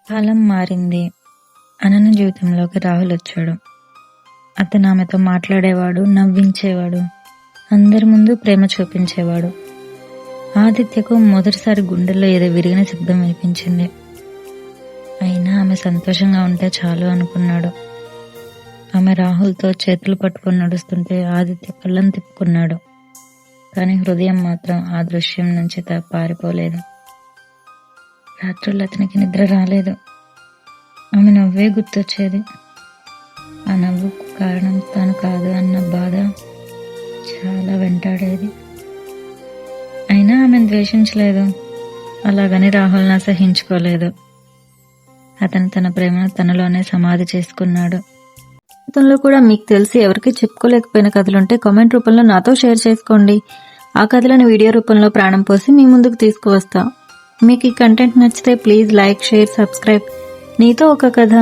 కాలం మారింది. అనన్య జీవితంలోకి రాహుల్ వచ్చాడు. అతను ఆమెతో మాట్లాడేవాడు, నవ్వించేవాడు, అందరి ముందు ప్రేమ చూపించేవాడు. ఆదిత్యకు మొదటిసారి గుండెల్లో ఏదో విరిగిన శబ్దం వినిపించింది. అయినా ఆమె సంతోషంగా ఉంటే చాలు అనుకున్నాడు. ఆమె రాహుల్తో చేతులు పట్టుకొని నడుస్తుంటే ఆదిత్య కళ్ళను తిప్పుకున్నాడు. కానీ హృదయం మాత్రం ఆ దృశ్యం నుంచి పారిపోలేదు. రాత్రులు అతనికి నిద్ర రాలేదు. ఆమె నవ్వే గుర్తొచ్చేది. ఆ నవ్వుకు కారణం తాను కాదు అన్న బాధ చాలా వెంటాడేది. అయినా ఆమెను ద్వేషించలేదు, అలాగని రాహుల్ని అసహించుకోలేదు. అతను తన ప్రేమను తనలోనే సమాధి చేసుకున్నాడు. జీవితంలో కూడా మీకు తెలిసి ఎవరికి చెప్పుకోలేకపోయిన కథలుంటే కామెంట్ రూపంలో నాతో షేర్ చేసుకోండి. ఆ కథలను వీడియో రూపంలో ప్రాణం పోసి మీ ముందుకు తీసుకువస్తా. మీకు ఈ కంటెంట్ నచ్చితే ప్లీజ్ లైక్, షేర్, సబ్స్క్రైబ్. నీతో ఒక కథ.